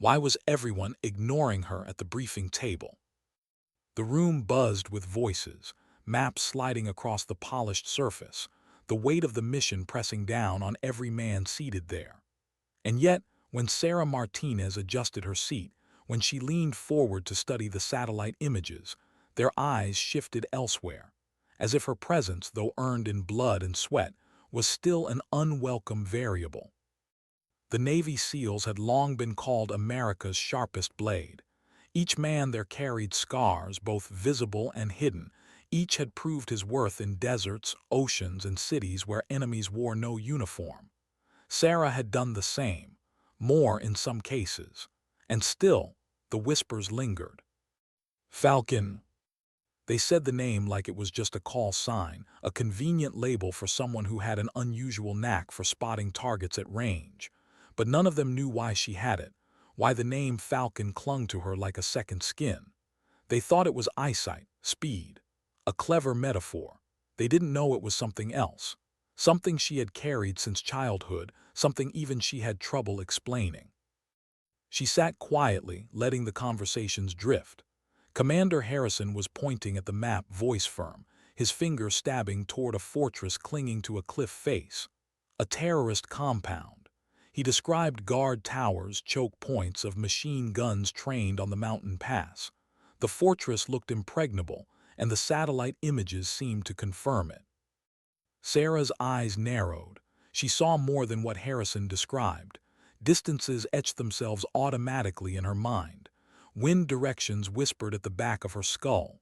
Why was everyone ignoring her at the briefing table? The room buzzed with voices, maps sliding across the polished surface, the weight of the mission pressing down on every man seated there. And yet, when Sarah Martinez adjusted her seat, when she leaned forward to study the satellite images, their eyes shifted elsewhere, as if her presence, though earned in blood and sweat, was still an unwelcome variable. The Navy SEALs had long been called America's sharpest blade. Each man there carried scars, both visible and hidden. Each had proved his worth in deserts, oceans, and cities where enemies wore no uniform. Sarah had done the same, more in some cases. And still, the whispers lingered. Falcon. They said the name like it was just a call sign, a convenient label for someone who had an unusual knack for spotting targets at range. But none of them knew why she had it, why the name Falcon clung to her like a second skin. They thought it was eyesight, speed, a clever metaphor. They didn't know it was something else, something she had carried since childhood, something even she had trouble explaining. She sat quietly, letting the conversations drift. Commander Harrison was pointing at the map, voice firm, his finger stabbing toward a fortress clinging to a cliff face. A terrorist compound. He described guard towers, choke points of machine guns trained on the mountain pass. The fortress looked impregnable, and the satellite images seemed to confirm it. Sarah's eyes narrowed. She saw more than what Harrison described. Distances etched themselves automatically in her mind. Wind directions whispered at the back of her skull.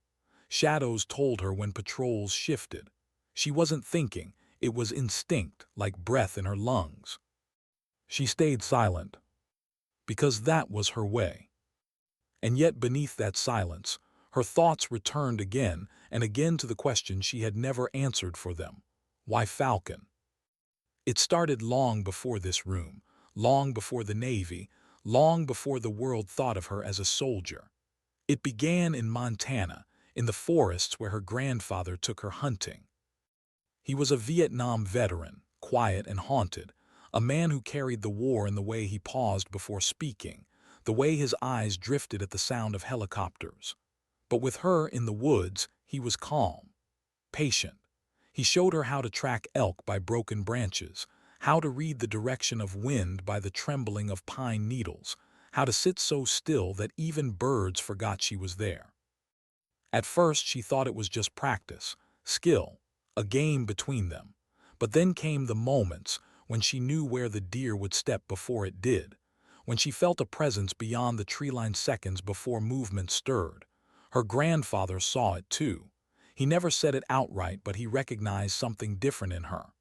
Shadows told her when patrols shifted. She wasn't thinking, it was instinct, like breath in her lungs. She stayed silent, because that was her way. And yet beneath that silence, her thoughts returned again and again to the question she had never answered for them. Why Falcon? It started long before this room, long before the Navy, long before the world thought of her as a soldier. It began in Montana, in the forests where her grandfather took her hunting. He was a Vietnam veteran, quiet and haunted, a man who carried the war in the way he paused before speaking, the way his eyes drifted at the sound of helicopters. But with her in the woods, he was calm, patient. He showed her how to track elk by broken branches, how to read the direction of wind by the trembling of pine needles, how to sit so still that even birds forgot she was there. At first she thought it was just practice, skill, a game between them. But then came the moments when she knew where the deer would step before it did, when she felt a presence beyond the tree-line seconds before movement stirred. Her grandfather saw it too. He never said it outright, but he recognized something different in her.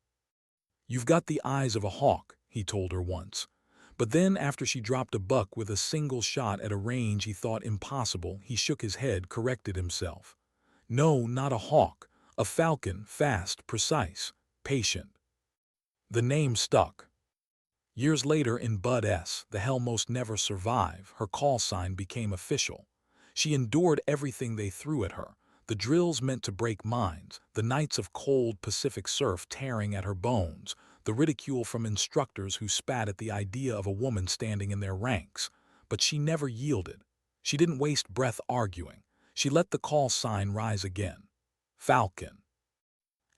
"You've got the eyes of a hawk," he told her once. But then, after she dropped a buck with a single shot at a range he thought impossible, he shook his head, corrected himself. No, not a hawk, a falcon, fast, precise, patient. The name stuck. Years later in Bud S., the hell most never survive, her call sign became official. She endured everything they threw at her, the drills meant to break minds, the nights of cold Pacific surf tearing at her bones, the ridicule from instructors who spat at the idea of a woman standing in their ranks. But she never yielded. She didn't waste breath arguing. She let the call sign rise again. Falcon.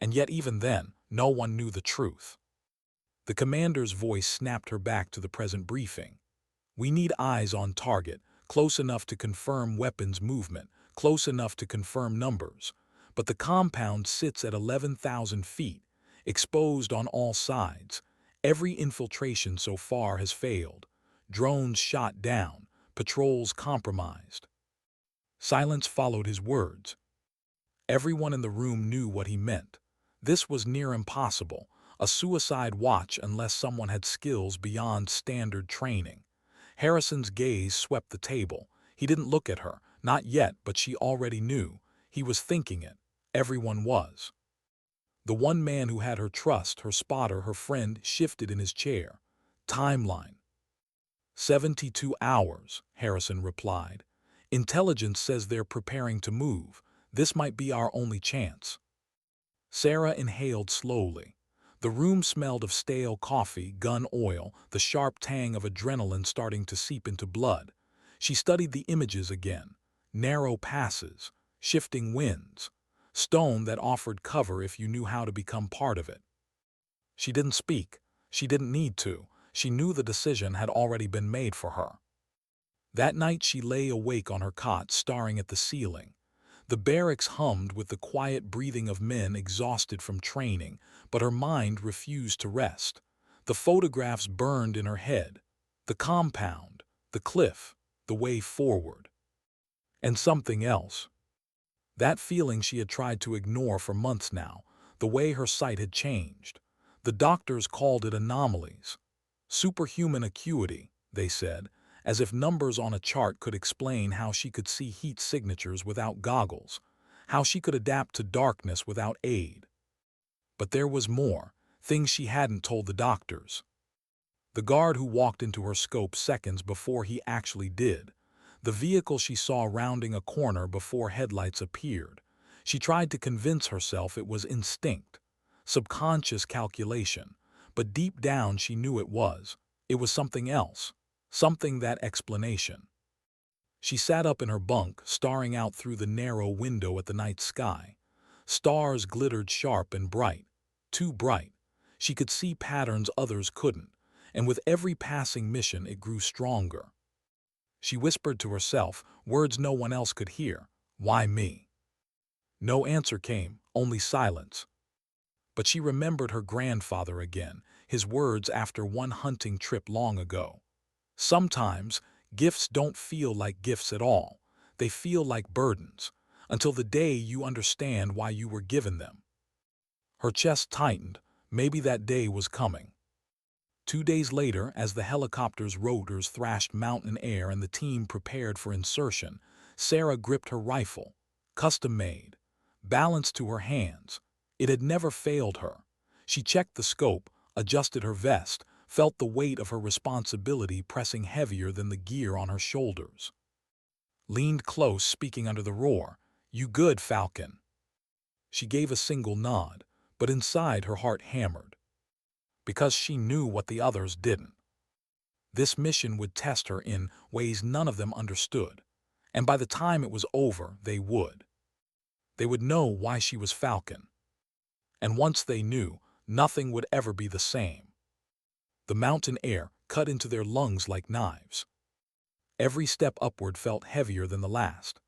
And yet even then, no one knew the truth. The commander's voice snapped her back to the present briefing. We need eyes on target, close enough to confirm weapons movement, close enough to confirm numbers. But the compound sits at 11,000 feet, exposed on all sides. Every infiltration so far has failed. Drones shot down, patrols compromised. Silence followed his words. Everyone in the room knew what he meant. This was near impossible, a suicide watch unless someone had skills beyond standard training. Harrison's gaze swept the table. He didn't look at her, not yet, but she already knew. He was thinking it. Everyone was. The one man who had her trust, her spotter, her friend, shifted in his chair. Timeline. 72 hours, Harrison replied. Intelligence says they're preparing to move. This might be our only chance. Sarah inhaled slowly. The room smelled of stale coffee, gun oil, the sharp tang of adrenaline starting to seep into blood. She studied the images again. Narrow passes, shifting winds, stone that offered cover if you knew how to become part of it. She didn't speak. She didn't need to. She knew the decision had already been made for her. That night she lay awake on her cot, staring at the ceiling. The barracks hummed with the quiet breathing of men exhausted from training, but her mind refused to rest. The photographs burned in her head. The compound, the cliff, the way forward. And something else. That feeling she had tried to ignore for months now, the way her sight had changed. The doctors called it anomalies. Superhuman acuity, they said, as if numbers on a chart could explain how she could see heat signatures without goggles, how she could adapt to darkness without aid. But there was more, things she hadn't told the doctors. The guard who walked into her scope seconds before he actually did. The vehicle she saw rounding a corner before headlights appeared. She tried to convince herself it was instinct, subconscious calculation, but deep down she knew it was. It was something else, something that explanation. She sat up in her bunk, staring out through the narrow window at the night sky. Stars glittered sharp and bright, too bright. She could see patterns others couldn't, and with every passing mission it grew stronger. She whispered to herself, words no one else could hear, "Why me?" No answer came, only silence. But she remembered her grandfather again, his words after one hunting trip long ago. Sometimes, gifts don't feel like gifts at all. They feel like burdens, until the day you understand why you were given them. Her chest tightened. Maybe that day was coming. 2 days later, as the helicopter's rotors thrashed mountain air and the team prepared for insertion, Sarah gripped her rifle, custom-made, balanced to her hands. It had never failed her. She checked the scope, adjusted her vest, felt the weight of her responsibility pressing heavier than the gear on her shoulders. Leaned close, speaking under the roar, "You good, Falcon?" She gave a single nod, but inside her heart hammered. Because she knew what the others didn't. This mission would test her in ways none of them understood, and by the time it was over, they would. They would know why she was Falcon. And once they knew, nothing would ever be the same. The mountain air cut into their lungs like knives. Every step upward felt heavier than the last.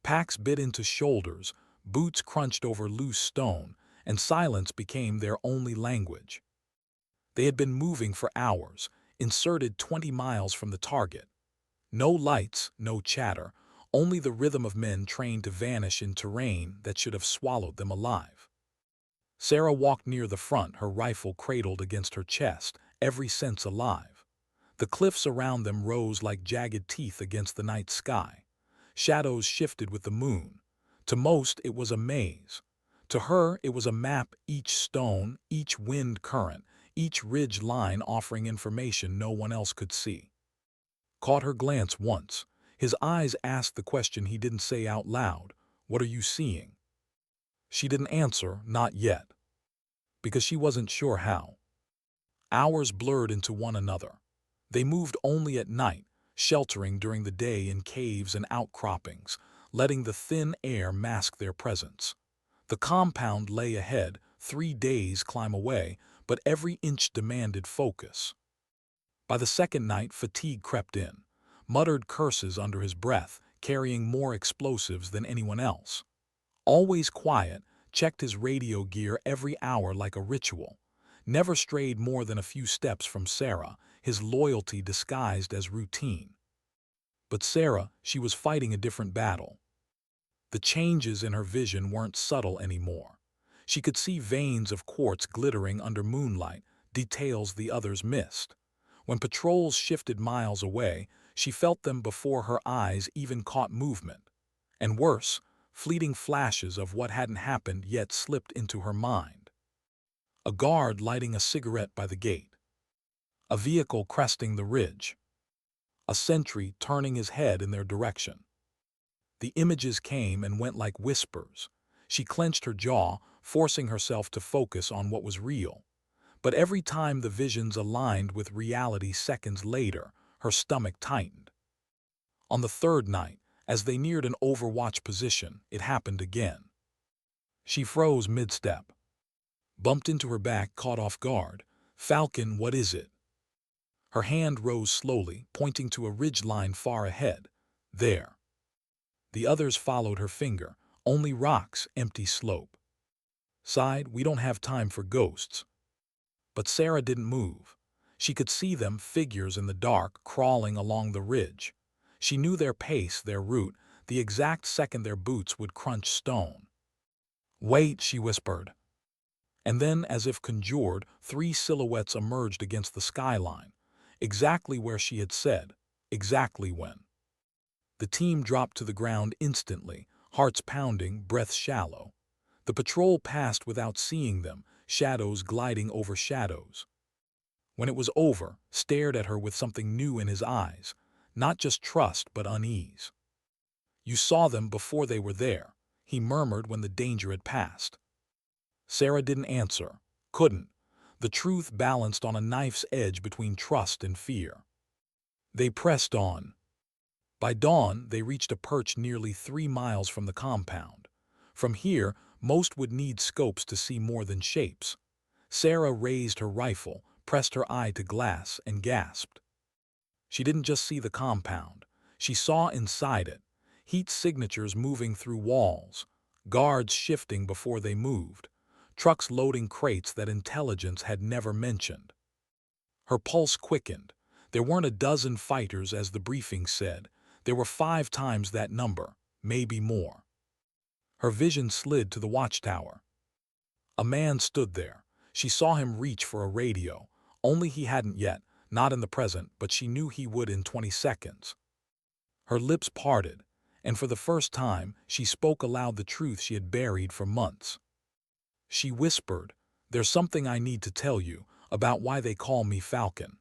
Packs bit into shoulders, boots crunched over loose stone, and silence became their only language. They had been moving for hours, inserted 20 miles from the target. No lights, no chatter, only the rhythm of men trained to vanish in terrain that should have swallowed them alive. Sarah walked near the front, her rifle cradled against her chest, every sense alive. The cliffs around them rose like jagged teeth against the night sky. Shadows shifted with the moon. To most, it was a maze. To her, it was a map, each stone, each wind current, each ridge line offering information no one else could see. Caught her glance once. His eyes asked the question he didn't say out loud, "What are you seeing?" She didn't answer, not yet, because she wasn't sure how. Hours blurred into one another. They moved only at night, sheltering during the day in caves and outcroppings, letting the thin air mask their presence. The compound lay ahead, 3 days climb away, but every inch demanded focus. By the second night, fatigue crept in, muttered curses under his breath, carrying more explosives than anyone else. Always quiet, checked his radio gear every hour like a ritual. Never strayed more than a few steps from Sarah, his loyalty disguised as routine. But Sarah, she was fighting a different battle. The changes in her vision weren't subtle anymore. She could see veins of quartz glittering under moonlight, details the others missed. When patrols shifted miles away, she felt them before her eyes even caught movement. And worse, fleeting flashes of what hadn't happened yet slipped into her mind. A guard lighting a cigarette by the gate. A vehicle cresting the ridge. A sentry turning his head in their direction. The images came and went like whispers. She clenched her jaw, forcing herself to focus on what was real. But every time the visions aligned with reality seconds later, her stomach tightened. On the third night, as they neared an overwatch position, it happened again. She froze mid-step, bumped into her back, caught off guard. "Falcon, what is it?" Her hand rose slowly, pointing to a ridgeline far ahead. "There." The others followed her finger. "Only rocks, empty slope." Sighed, "We don't have time for ghosts." But Sarah didn't move. She could see them, figures in the dark, crawling along the ridge. She knew their pace, their route, the exact second their boots would crunch stone. "Wait," she whispered. And then, as if conjured, 3 silhouettes emerged against the skyline, exactly where she had said, exactly when. The team dropped to the ground instantly, hearts pounding, breaths shallow. The patrol passed without seeing them, shadows gliding over shadows. When it was over, stared at her with something new in his eyes, not just trust but unease. "You saw them before they were there," he murmured when the danger had passed. Sarah didn't answer, couldn't. The truth balanced on a knife's edge between trust and fear. They pressed on. By dawn, they reached a perch nearly 3 miles from the compound. From here, most would need scopes to see more than shapes. Sarah raised her rifle, pressed her eye to glass, and gasped. She didn't just see the compound. She saw inside it, heat signatures moving through walls, guards shifting before they moved, trucks loading crates that intelligence had never mentioned. Her pulse quickened. There weren't a dozen fighters, as the briefing said. There were 5 times that number, maybe more. Her vision slid to the watchtower. A man stood there. She saw him reach for a radio, only he hadn't yet, not in the present, but she knew he would in 20 seconds. Her lips parted, and for the first time, she spoke aloud the truth she had buried for months. She whispered, "There's something I need to tell you about why they call me Falcon."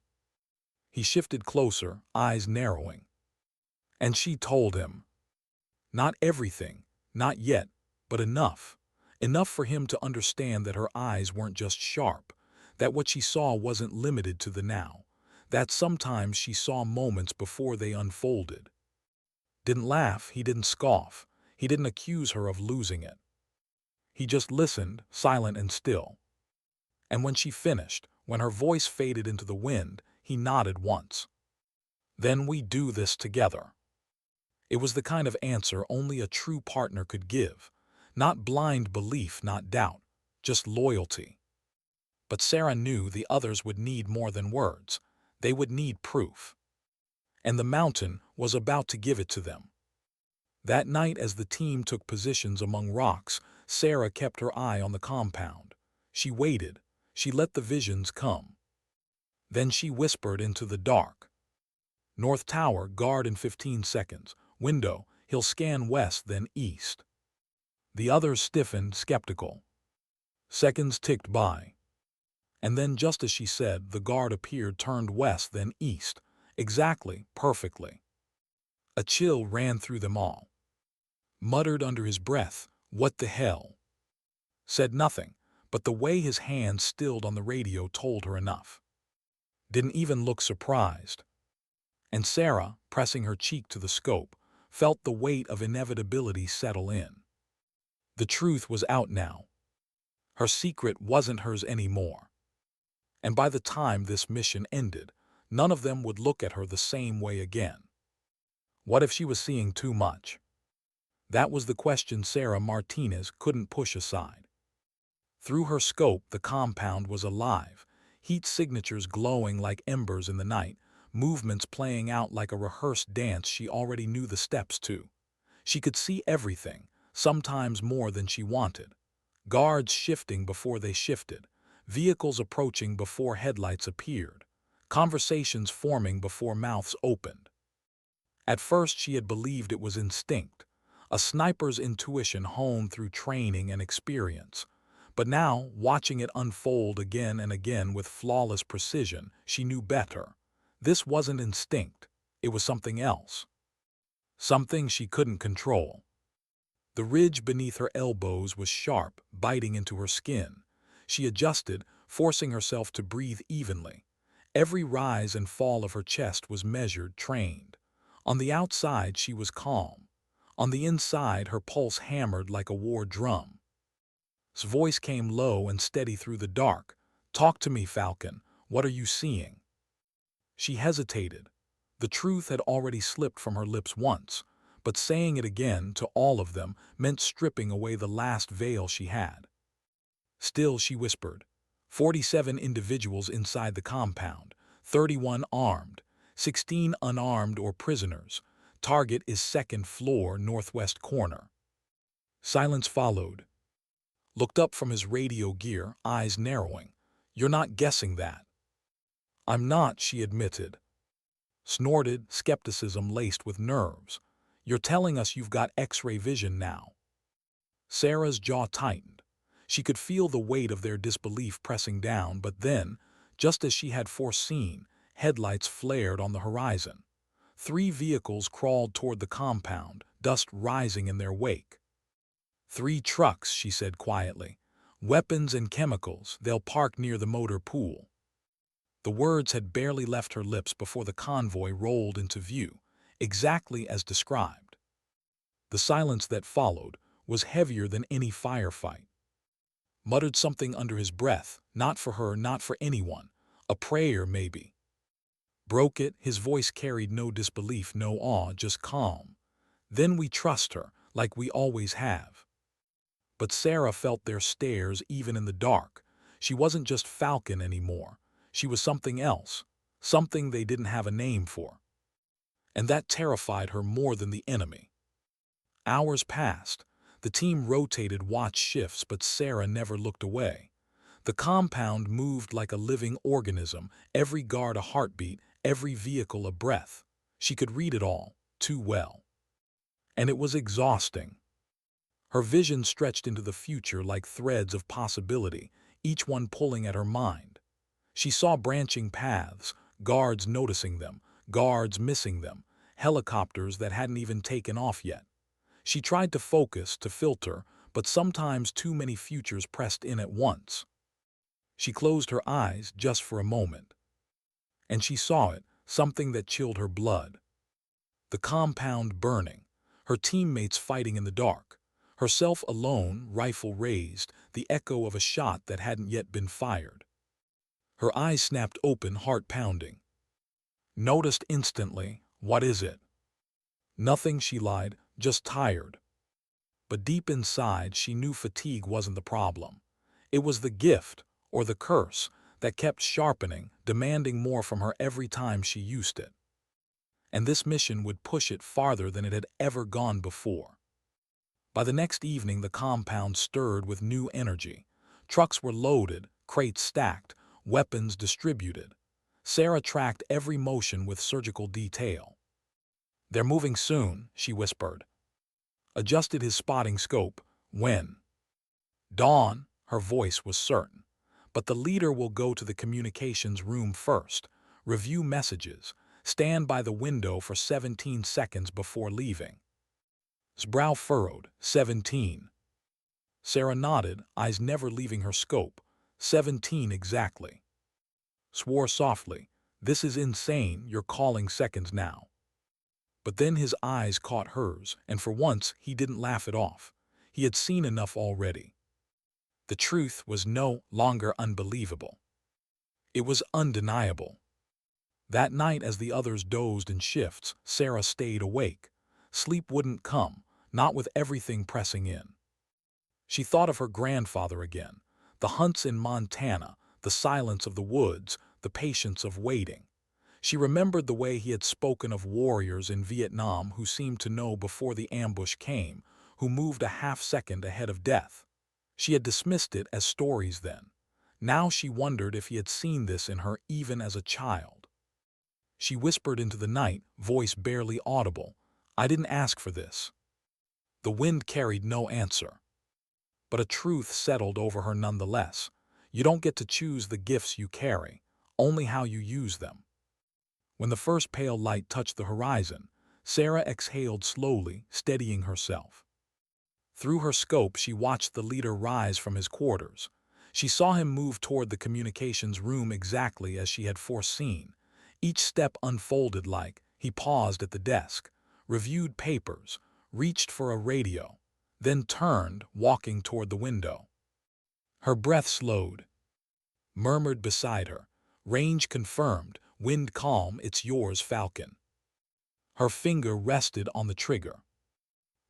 He shifted closer, eyes narrowing. And she told him. Not everything, not yet, but enough. Enough for him to understand that her eyes weren't just sharp, that what she saw wasn't limited to the now, that sometimes she saw moments before they unfolded. Didn't laugh, he didn't scoff, he didn't accuse her of losing it. He just listened, silent and still. And when she finished, when her voice faded into the wind, he nodded once. "Then we do this together." It was the kind of answer only a true partner could give. Not blind belief, not doubt, just loyalty. But Sarah knew the others would need more than words. They would need proof. And the mountain was about to give it to them. That night, as the team took positions among rocks, Sarah kept her eye on the compound. She waited. She let the visions come. Then she whispered into the dark. "North Tower, guard in 15 seconds. Window, he'll scan west, then east." The others stiffened, skeptical. Seconds ticked by. And then, just as she said, the guard appeared, turned west, then east. Exactly, perfectly. A chill ran through them all. Muttered under his breath, "What the hell?" Said nothing, but the way his hand stilled on the radio told her enough. Didn't even look surprised. And Sarah, pressing her cheek to the scope, felt the weight of inevitability settle in. The truth was out now. Her secret wasn't hers anymore. And by the time this mission ended, none of them would look at her the same way again. What if she was seeing too much? That was the question Sarah Martinez couldn't push aside. Through her scope, the compound was alive, heat signatures glowing like embers in the night, movements playing out like a rehearsed dance she already knew the steps to. She could see everything, sometimes more than she wanted. Guards shifting before they shifted, vehicles approaching before headlights appeared, conversations forming before mouths opened. At first she had believed it was instinct, a sniper's intuition honed through training and experience. But now, watching it unfold again and again with flawless precision, she knew better. This wasn't instinct, it was something else. Something she couldn't control. The ridge beneath her elbows was sharp, biting into her skin. She adjusted, forcing herself to breathe evenly. Every rise and fall of her chest was measured, trained. On the outside, she was calm. On the inside, her pulse hammered like a war drum. His voice came low and steady through the dark. "Talk to me, Falcon. What are you seeing?" She hesitated. The truth had already slipped from her lips once, but saying it again to all of them meant stripping away the last veil she had. Still, she whispered, 47 individuals inside the compound, 31 armed, 16 unarmed or prisoners. Target is second floor, northwest corner. Silence followed. Looked up from his radio gear, eyes narrowing. "You're not guessing that." "I'm not," she admitted. Snorted, skepticism laced with nerves. "You're telling us you've got X-ray vision now." Sarah's jaw tightened. She could feel the weight of their disbelief pressing down, but then, just as she had foreseen, headlights flared on the horizon. 3 vehicles crawled toward the compound, dust rising in their wake. "3 trucks," she said quietly. "Weapons and chemicals. They'll park near the motor pool." The words had barely left her lips before the convoy rolled into view, exactly as described. The silence that followed was heavier than any firefight. Muttered something under his breath, not for her, not for anyone. A prayer, maybe. Broke it, his voice carried no disbelief, no awe, just calm. "Then we trust her, like we always have." But Sarah felt their stares even in the dark. She wasn't just Falcon anymore. She was something else, something they didn't have a name for. And that terrified her more than the enemy. Hours passed. The team rotated watch shifts, but Sarah never looked away. The compound moved like a living organism, every guard a heartbeat, every vehicle a breath. She could read it all, too well. And it was exhausting. Her vision stretched into the future like threads of possibility, each one pulling at her mind. She saw branching paths, guards noticing them, guards missing them, helicopters that hadn't even taken off yet. She tried to focus, to filter, but sometimes too many futures pressed in at once. She closed her eyes just for a moment. And she saw it, something that chilled her blood. The compound burning, her teammates fighting in the dark, herself alone, rifle raised, the echo of a shot that hadn't yet been fired. Her eyes snapped open, heart pounding. Noticed instantly, "What is it?" "Nothing," she lied, "just tired." But deep inside, she knew fatigue wasn't the problem. It was the gift, or the curse, that kept sharpening, demanding more from her every time she used it. And this mission would push it farther than it had ever gone before. By the next evening, the compound stirred with new energy. Trucks were loaded, crates stacked, weapons distributed. Sarah tracked every motion with surgical detail. "They're moving soon," she whispered. Adjusted his spotting scope. "When?" "Dawn," her voice was certain. "But the leader will go to the communications room first, review messages, stand by the window for 17 seconds before leaving." His brow furrowed. 17. Sarah nodded, eyes never leaving her scope. 17 exactly. Swore softly. "This is insane, you're calling seconds now." But then his eyes caught hers, and for once he didn't laugh it off. He had seen enough already. The truth was no longer unbelievable. It was undeniable. That night, as the others dozed in shifts, Sarah stayed awake. Sleep wouldn't come, not with everything pressing in. She thought of her grandfather again, the hunts in Montana, the silence of the woods, the patience of waiting. She remembered the way he had spoken of warriors in Vietnam who seemed to know before the ambush came, who moved a half-second ahead of death. She had dismissed it as stories then. Now she wondered if he had seen this in her even as a child. She whispered into the night, voice barely audible, "I didn't ask for this." The wind carried no answer. But a truth settled over her nonetheless. You don't get to choose the gifts you carry, only how you use them. When the first pale light touched the horizon, Sarah exhaled slowly, steadying herself. Through her scope, she watched the leader rise from his quarters. She saw him move toward the communications room exactly as she had foreseen. Each step unfolded like he paused at the desk, reviewed papers, reached for a radio, then turned, walking toward the window. Her breath slowed. Murmured beside her, "Range confirmed, wind calm, it's yours, Falcon." Her finger rested on the trigger.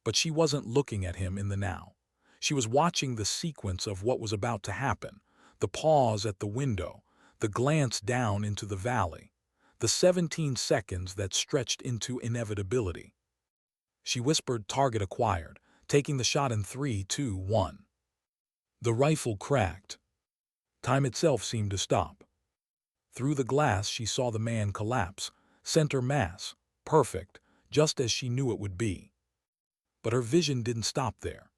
But she wasn't looking at him in the now. She was watching the sequence of what was about to happen, the pause at the window, the glance down into the valley, the 17 seconds that stretched into inevitability. She whispered, "Target acquired," taking the shot in 3, 2, 1. The rifle cracked. Time itself seemed to stop. Through the glass she saw the man collapse, center mass, perfect, just as she knew it would be. But her vision didn't stop there.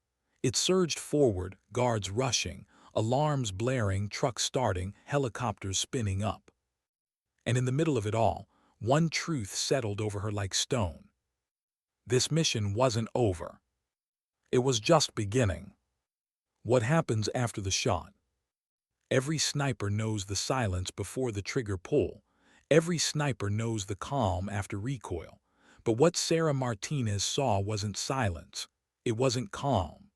It surged forward, guards rushing, alarms blaring, trucks starting, helicopters spinning up. And in the middle of it all, one truth settled over her like stone. This mission wasn't over. It was just beginning. What happens after the shot? Every sniper knows the silence before the trigger pull. Every sniper knows the calm after recoil. But what Sarah Martinez saw wasn't silence. It wasn't calm.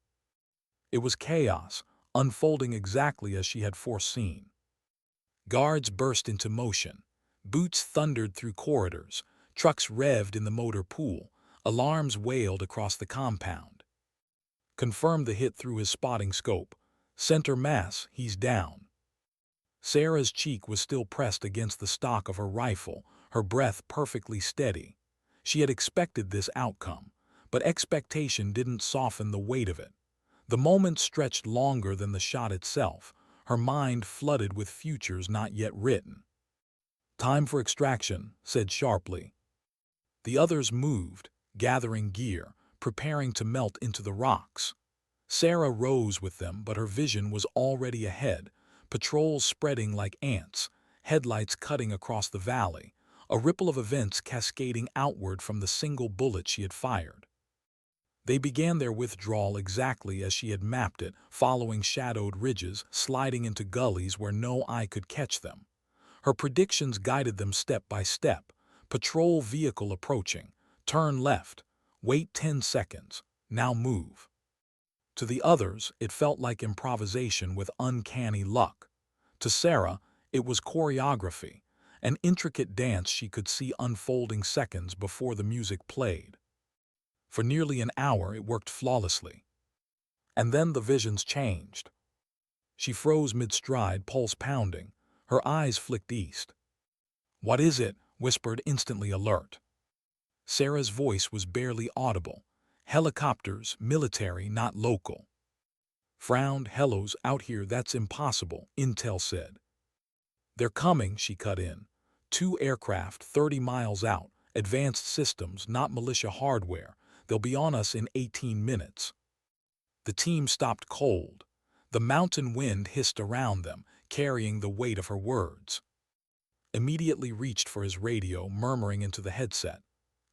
It was chaos, unfolding exactly as she had foreseen. Guards burst into motion. Boots thundered through corridors. Trucks revved in the motor pool. Alarms wailed across the compound. Confirmed the hit through his spotting scope. Center mass, he's down. Sarah's cheek was still pressed against the stock of her rifle, her breath perfectly steady. She had expected this outcome, but expectation didn't soften the weight of it. The moment stretched longer than the shot itself, her mind flooded with futures not yet written. "Time for extraction," said sharply. The others moved, gathering gear, preparing to melt into the rocks. Sarah rose with them, but her vision was already ahead, patrols spreading like ants, headlights cutting across the valley, a ripple of events cascading outward from the single bullet she had fired. They began their withdrawal exactly as she had mapped it, following shadowed ridges, sliding into gullies where no eye could catch them. Her predictions guided them step by step. Patrol vehicle approaching. Turn left. Wait 10 seconds. Now move. To the others, it felt like improvisation with uncanny luck. To Sarah, it was choreography, an intricate dance she could see unfolding seconds before the music played. For nearly an hour, it worked flawlessly. And then the visions changed. She froze mid-stride, pulse pounding. Her eyes flicked east. "What is it?" whispered, instantly alert. Sarah's voice was barely audible. "Helicopters, military, not local." Frowned. "Hellos, out here, that's impossible," Intel said. "They're coming," she cut in. "2 aircraft 30 miles out, advanced systems, not militia hardware. They'll be on us in 18 minutes. The team stopped cold. The mountain wind hissed around them, carrying the weight of her words. Immediately reached for his radio, murmuring into the headset.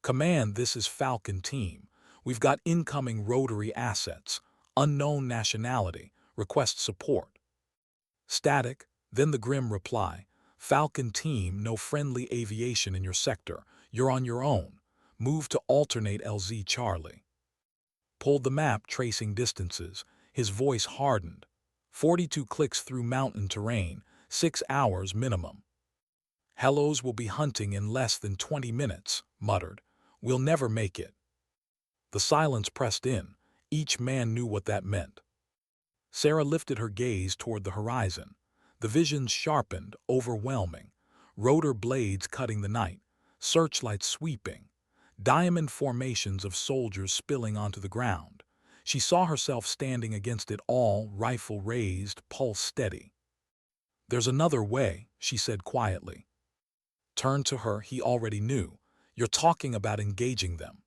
"Command, this is Falcon team. We've got incoming rotary assets. Unknown nationality. Request support." Static, then the grim reply. "Falcon team, no friendly aviation in your sector. You're on your own. Move to alternate LZ Charlie." Pulled the map, tracing distances. His voice hardened. 42 clicks through mountain terrain, 6 hours minimum. "Hellos will be hunting in less than 20 minutes, muttered. "We'll never make it." The silence pressed in. Each man knew what that meant. Sarah lifted her gaze toward the horizon. The visions sharpened, overwhelming. Rotor blades cutting the night, searchlights sweeping, diamond formations of soldiers spilling onto the ground. She saw herself standing against it all, rifle raised, pulse steady. "There's another way," she said quietly. Turned to her, he already knew. "You're talking about engaging them."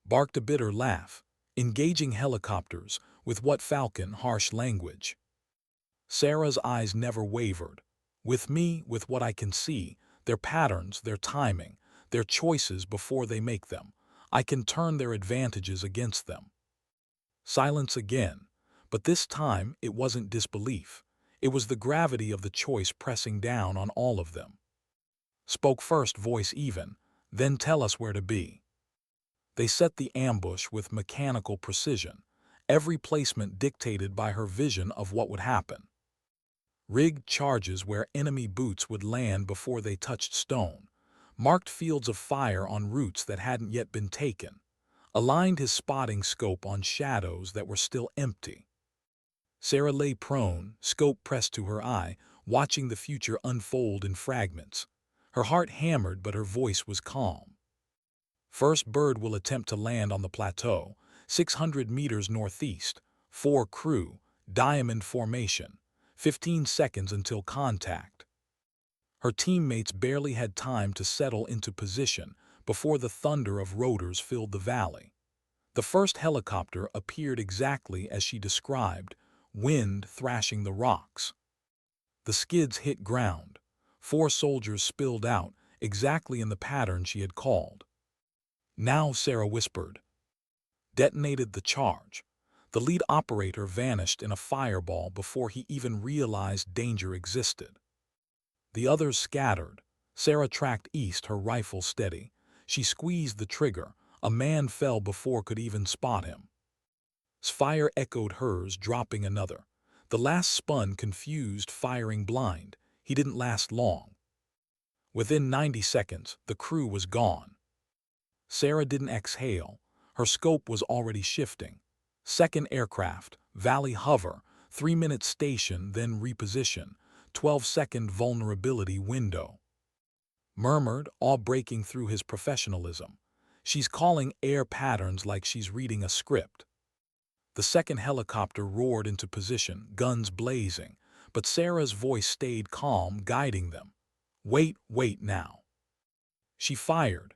Barked a bitter laugh. "Engaging helicopters, with what Falcon?" Harsh language. Sarah's eyes never wavered. "With me, with what I can see, their patterns, their timing, their choices before they make them. I can turn their advantages against them." Silence again, but this time it wasn't disbelief. It was the gravity of the choice pressing down on all of them. Spoke first, voice even, then tell us where to be. They set the ambush with mechanical precision, every placement dictated by her vision of what would happen. Rigged charges where enemy boots would land before they touched stone, marked fields of fire on routes that hadn't yet been taken, aligned his spotting scope on shadows that were still empty. Sarah lay prone, scope pressed to her eye, watching the future unfold in fragments. Her heart hammered, but her voice was calm. First bird will attempt to land on the plateau, 600 meters northeast, 4 crew, diamond formation, 15 seconds until contact. Her teammates barely had time to settle into position before the thunder of rotors filled the valley. The first helicopter appeared exactly as she described, wind thrashing the rocks. The skids hit ground. 4 soldiers spilled out, exactly in the pattern she had called. Now, Sarah whispered. Detonated the charge. The lead operator vanished in a fireball before he even realized danger existed. The others scattered. Sarah tracked east, her rifle steady. She squeezed the trigger. A man fell before could even spot him. Fire echoed hers, dropping another. The last spun, confused, firing blind. He didn't last long. Within 90 seconds, the crew was gone. Sarah didn't exhale. Her scope was already shifting. Second aircraft, valley hover, 3-minute station, then reposition, 12-second vulnerability window. Murmured, all breaking through his professionalism. She's calling air patterns like she's reading a script. The second helicopter roared into position, guns blazing, but Sarah's voice stayed calm, guiding them. Wait now. She fired.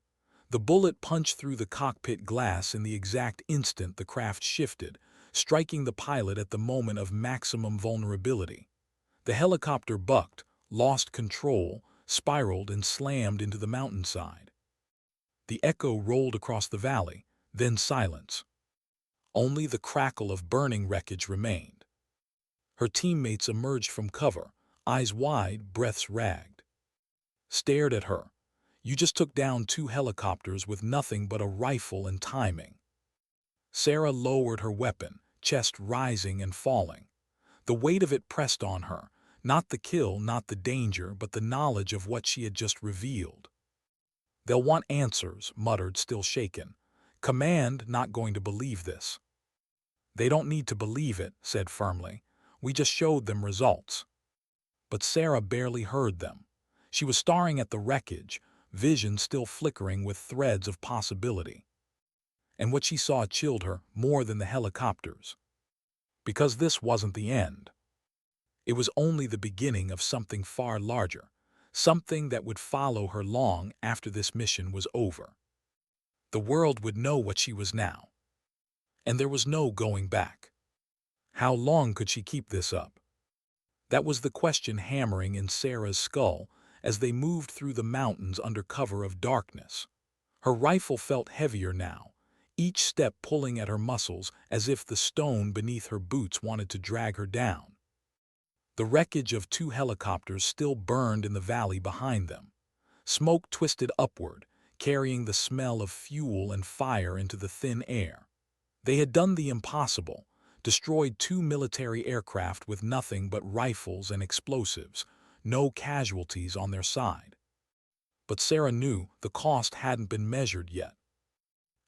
The bullet punched through the cockpit glass in the exact instant the craft shifted, striking the pilot at the moment of maximum vulnerability. The helicopter bucked, lost control, spiraled and slammed into the mountainside. The echo rolled across the valley, then silence. Only the crackle of burning wreckage remained. Her teammates emerged from cover, eyes wide, breaths ragged. Stared at her. You just took down 2 helicopters with nothing but a rifle and timing. Sarah lowered her weapon, chest rising and falling. The weight of it pressed on her, not the kill, not the danger, but the knowledge of what she had just revealed. They'll want answers, muttered, still shaken. Command not going to believe this. They don't need to believe it, said firmly. We just showed them results. But Sarah barely heard them. She was staring at the wreckage, vision still flickering with threads of possibility. And what she saw chilled her more than the helicopters. Because this wasn't the end. It was only the beginning of something far larger, something that would follow her long after this mission was over. The world would know what she was now. And there was no going back. How long could she keep this up? That was the question hammering in Sarah's skull as they moved through the mountains under cover of darkness. Her rifle felt heavier now, each step pulling at her muscles as if the stone beneath her boots wanted to drag her down. The wreckage of 2 helicopters still burned in the valley behind them. Smoke twisted upward, carrying the smell of fuel and fire into the thin air. They had done the impossible, destroyed 2 military aircraft with nothing but rifles and explosives, no casualties on their side. But Sarah knew the cost hadn't been measured yet.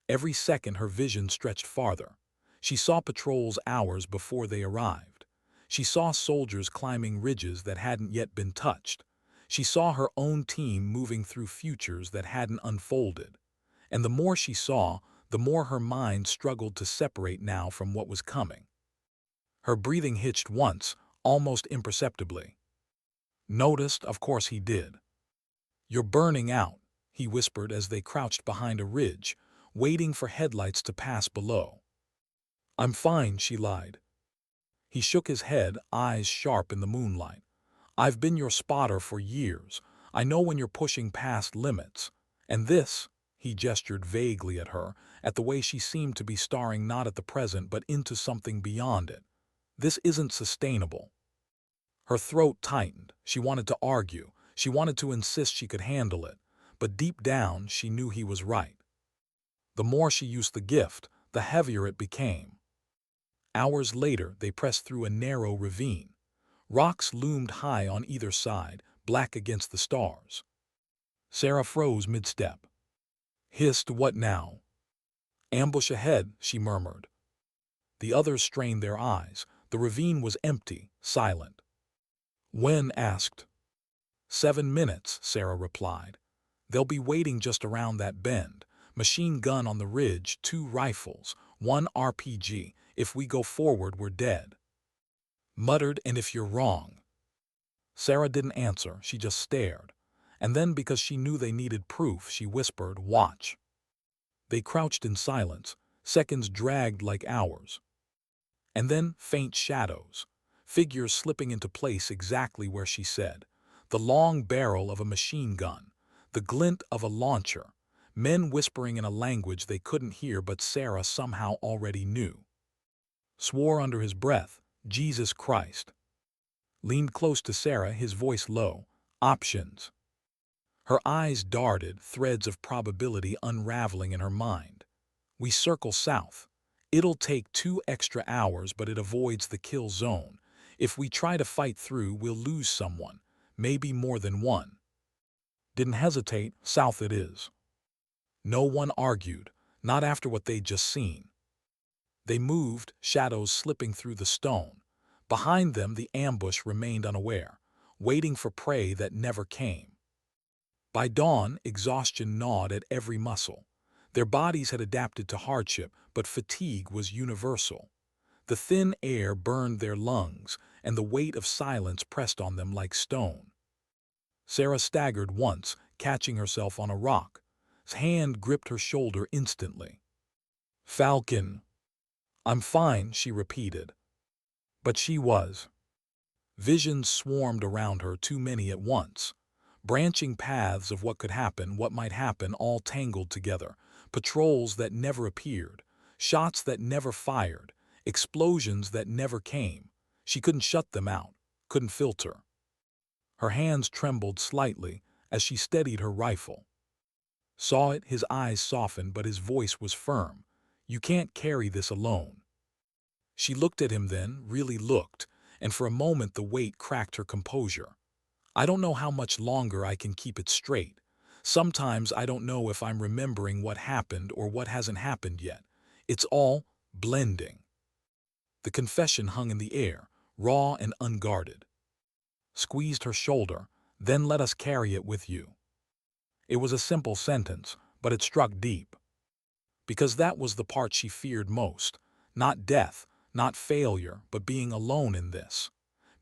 Every second her vision stretched farther. She saw patrols hours before they arrived. She saw soldiers climbing ridges that hadn't yet been touched. She saw her own team moving through futures that hadn't unfolded. And the more she saw, the more her mind struggled to separate now from what was coming. Her breathing hitched once, almost imperceptibly. Noticed, of course he did. You're burning out, he whispered as they crouched behind a ridge, waiting for headlights to pass below. I'm fine, she lied. He shook his head, eyes sharp in the moonlight. I've been your spotter for years. I know when you're pushing past limits. And this, he gestured vaguely at her, at the way she seemed to be staring not at the present but into something beyond it. This isn't sustainable. Her throat tightened. She wanted to argue. She wanted to insist she could handle it. But deep down, she knew he was right. The more she used the gift, the heavier it became. Hours later, they pressed through a narrow ravine. Rocks loomed high on either side, black against the stars. Sarah froze mid-step. Hissed, "What now?" "Ambush ahead," she murmured. The others strained their eyes. The ravine was empty, silent. "When?" asked. 7 minutes, Sarah replied. "They'll be waiting just around that bend. Machine gun on the ridge, 2 rifles, 1 RPG. If we go forward, we're dead." Muttered, "And if you're wrong?" Sarah didn't answer, she just stared. And then, because she knew they needed proof, she whispered, "Watch." They crouched in silence. Seconds dragged like hours. And then faint shadows. Figures slipping into place exactly where she said. The long barrel of a machine gun. The glint of a launcher. Men whispering in a language they couldn't hear but Sarah somehow already knew. Swore under his breath, "Jesus Christ." Leaned close to Sarah, his voice low. "Options." Her eyes darted, threads of probability unraveling in her mind. "We circle south. It'll take 2 extra hours, but it avoids the kill zone. If we try to fight through, we'll lose someone, maybe more than one." Didn't hesitate, south it is. No one argued, not after what they'd just seen. They moved, shadows slipping through the stone. Behind them, the ambush remained unaware, waiting for prey that never came. By dawn, exhaustion gnawed at every muscle. Their bodies had adapted to hardship, but fatigue was universal. The thin air burned their lungs, and the weight of silence pressed on them like stone. Sarah staggered once, catching herself on a rock. His hand gripped her shoulder instantly. "Falcon." "I'm fine," she repeated. But she was. Visions swarmed around her, too many at once. Branching paths of what could happen, what might happen, all tangled together. Patrols that never appeared. Shots that never fired. Explosions that never came. She couldn't shut them out, couldn't filter. Her hands trembled slightly as she steadied her rifle. Saw it, his eyes softened, but his voice was firm. "You can't carry this alone." She looked at him then, really looked, and for a moment the weight cracked her composure. "I don't know how much longer I can keep it straight. Sometimes I don't know if I'm remembering what happened or what hasn't happened yet. It's all blending." The confession hung in the air, raw and unguarded. Squeezed her shoulder, "Then let us carry it with you." It was a simple sentence, but it struck deep. Because that was the part she feared most. Not death, not failure, but being alone in this.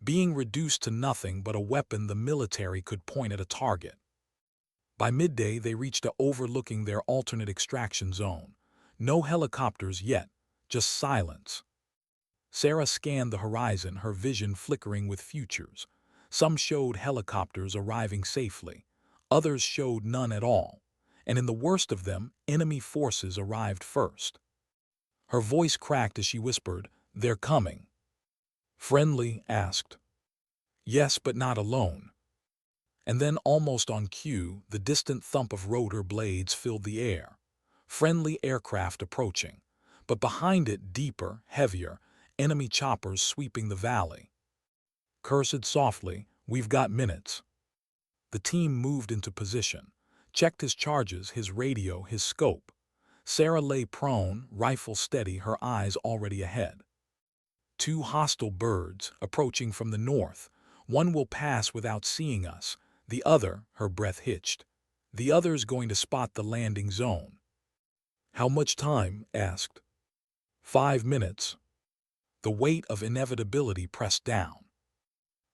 Being reduced to nothing but a weapon the military could point at a target. By midday, they reached overlooking their alternate extraction zone. No helicopters yet, just silence. Sarah scanned the horizon, her vision flickering with futures. Some showed helicopters arriving safely. Others showed none at all. And in the worst of them, enemy forces arrived first. Her voice cracked as she whispered, "They're coming." "Friendly?" asked. "Yes, but not alone." And then, almost on cue, the distant thump of rotor blades filled the air. Friendly aircraft approaching. But behind it, deeper, heavier, enemy choppers sweeping the valley. Cursed softly, "We've got minutes." The team moved into position, checked his charges, his radio, his scope. Sarah lay prone, rifle steady, her eyes already ahead. 2 hostile birds, approaching from the north. One will pass without seeing us. The other, her breath hitched. The other's going to spot the landing zone. "How much time?" asked. 5 minutes. The weight of inevitability pressed down.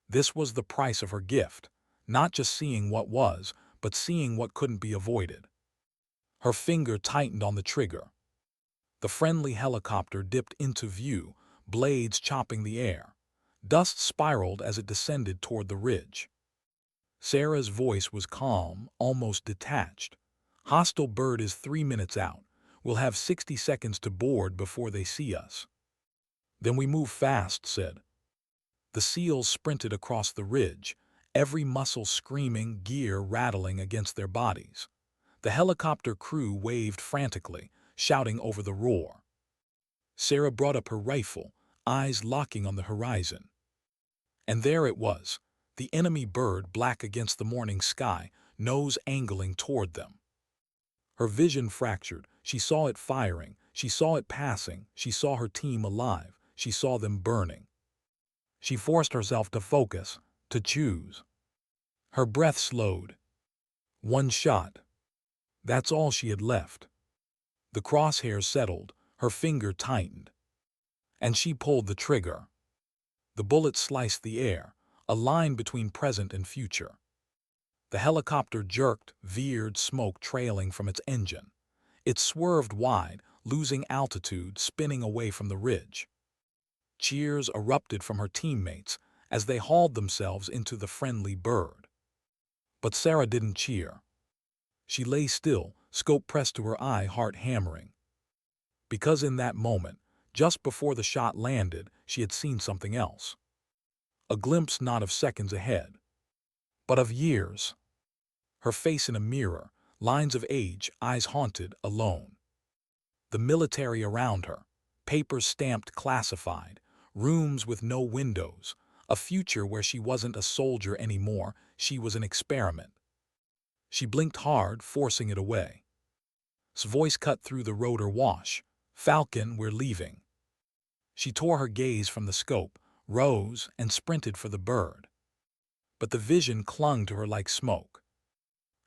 This was the price of her gift, not just seeing what was, but seeing what couldn't be avoided. Her finger tightened on the trigger. The friendly helicopter dipped into view, blades chopping the air. Dust spiraled as it descended toward the ridge. Sarah's voice was calm, almost detached. "Hostile bird is 3 minutes out. We'll have 60 seconds to board before they see us." "Then we move fast," said. The SEALs sprinted across the ridge, every muscle screaming, gear rattling against their bodies. The helicopter crew waved frantically, shouting over the roar. Sarah brought up her rifle, eyes locking on the horizon. And there it was, the enemy bird black against the morning sky, nose angling toward them. Her vision fractured. She saw it firing, she saw it passing, she saw her team alive, she saw them burning. She forced herself to focus, to choose. Her breath slowed. One shot. That's all she had left. The crosshairs settled, her finger tightened. And she pulled the trigger. The bullet sliced the air, a line between present and future. The helicopter jerked, veered, smoke trailing from its engine. It swerved wide, losing altitude, spinning away from the ridge. Cheers erupted from her teammates as they hauled themselves into the friendly bird. But Sarah didn't cheer. She lay still, scope pressed to her eye, heart hammering. Because in that moment, just before the shot landed, she had seen something else. A glimpse not of seconds ahead, but of years. Her face in a mirror, lines of age, eyes haunted, alone. The military around her, papers stamped classified, rooms with no windows, a future where she wasn't a soldier anymore, she was an experiment. She blinked hard, forcing it away. His voice cut through the rotor wash. "Falcon, we're leaving." She tore her gaze from the scope, rose, and sprinted for the bird. But the vision clung to her like smoke.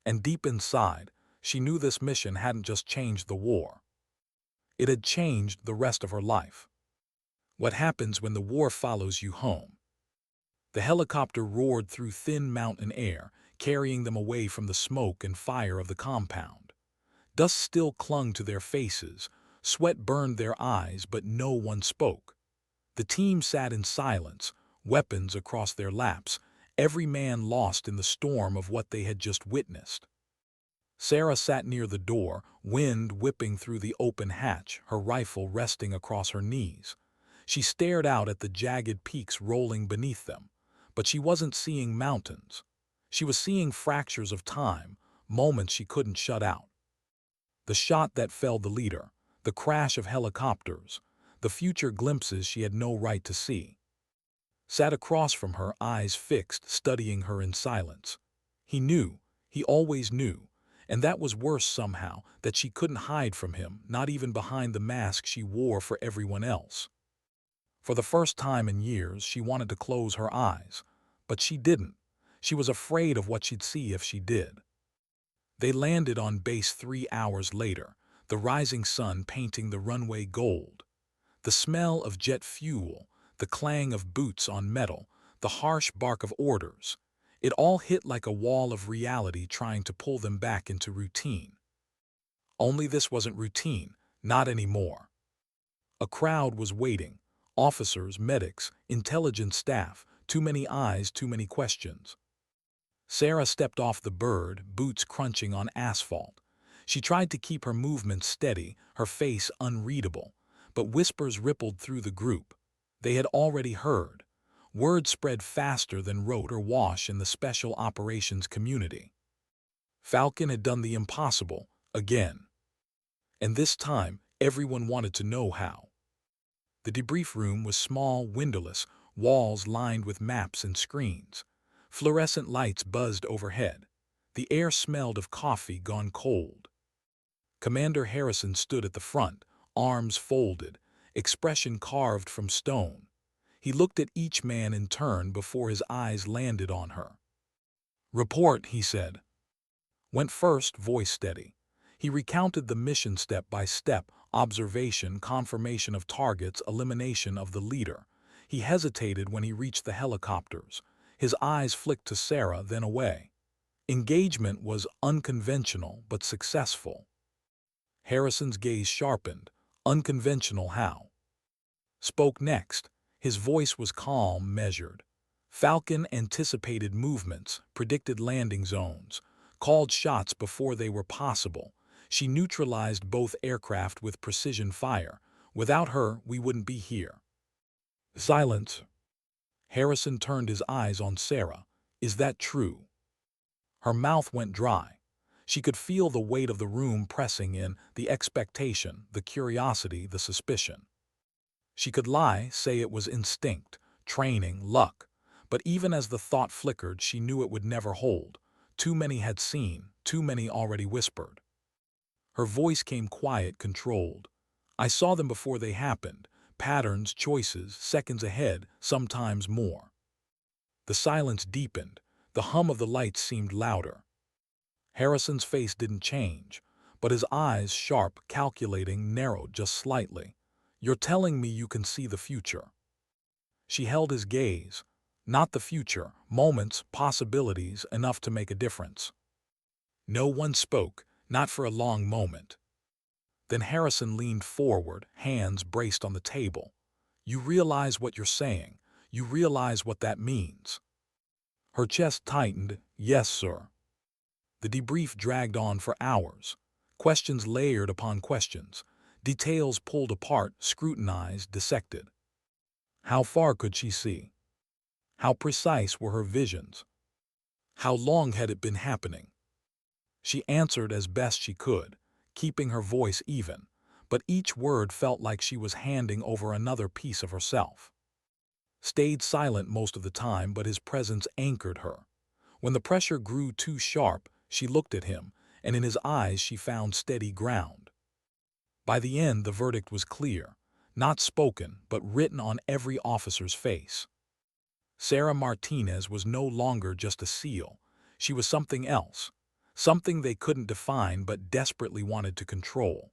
And deep inside, she knew this mission hadn't just changed the war. It had changed the rest of her life. What happens when the war follows you home? The helicopter roared through thin mountain air, carrying them away from the smoke and fire of the compound. Dust still clung to their faces, sweat burned their eyes, but no one spoke. The team sat in silence, weapons across their laps, every man lost in the storm of what they had just witnessed. Sarah sat near the door, wind whipping through the open hatch, her rifle resting across her knees. She stared out at the jagged peaks rolling beneath them, but she wasn't seeing mountains. She was seeing fractures of time, moments she couldn't shut out. The shot that felled the leader, the crash of helicopters, the future glimpses she had no right to see. Sat across from her, eyes fixed, studying her in silence. He knew, he always knew, and that was worse somehow, that she couldn't hide from him, not even behind the mask she wore for everyone else. For the first time in years, she wanted to close her eyes, but she didn't. She was afraid of what she'd see if she did. They landed on base 3 hours later, the rising sun painting the runway gold. The smell of jet fuel, the clang of boots on metal, the harsh bark of orders. It all hit like a wall of reality trying to pull them back into routine. Only this wasn't routine, not anymore. A crowd was waiting. Officers, medics, intelligence staff, too many eyes, too many questions. Sarah stepped off the bird, boots crunching on asphalt. She tried to keep her movements steady, her face unreadable, but whispers rippled through the group. They had already heard. Word spread faster than rote or wash in the special operations community. Falcon had done the impossible, again. And this time, everyone wanted to know how. The debrief room was small, windowless, walls lined with maps and screens. Fluorescent lights buzzed overhead. The air smelled of coffee gone cold. Commander Harrison stood at the front, arms folded, expression carved from stone. He looked at each man in turn before his eyes landed on her. "Report," he said. Went first, voice steady. He recounted the mission step by step, observation, confirmation of targets, elimination of the leader. He hesitated when he reached the helicopters. His eyes flicked to Sarah, then away. Engagement was unconventional but successful. Harrison's gaze sharpened. Unconventional how? Spoke next. His voice was calm, measured. Falcon anticipated movements, predicted landing zones, called shots before they were possible. She neutralized both aircraft with precision fire. Without her, we wouldn't be here. Silence. Harrison turned his eyes on Sarah. Is that true? Her mouth went dry. She could feel the weight of the room pressing in, the expectation, the curiosity, the suspicion. She could lie, say it was instinct, training, luck, but even as the thought flickered, she knew it would never hold. Too many had seen, too many already whispered. Her voice came quiet, controlled. I saw them before they happened, patterns, choices, seconds ahead, sometimes more. The silence deepened. The hum of the lights seemed louder. Harrison's face didn't change, but his eyes, sharp, calculating, narrowed just slightly. You're telling me you can see the future. She held his gaze. Not the future, moments, possibilities, enough to make a difference. No one spoke, not for a long moment. Then Harrison leaned forward, hands braced on the table. You realize what you're saying. You realize what that means. Her chest tightened. Yes, sir. The debrief dragged on for hours. Questions layered upon questions. Details pulled apart, scrutinized, dissected. How far could she see? How precise were her visions? How long had it been happening? She answered as best she could, keeping her voice even, but each word felt like she was handing over another piece of herself. Stayed silent most of the time, but his presence anchored her. When the pressure grew too sharp, she looked at him, and in his eyes she found steady ground. By the end, the verdict was clear, not spoken, but written on every officer's face. Sarah Martinez was no longer just a SEAL. She was something else, something they couldn't define but desperately wanted to control.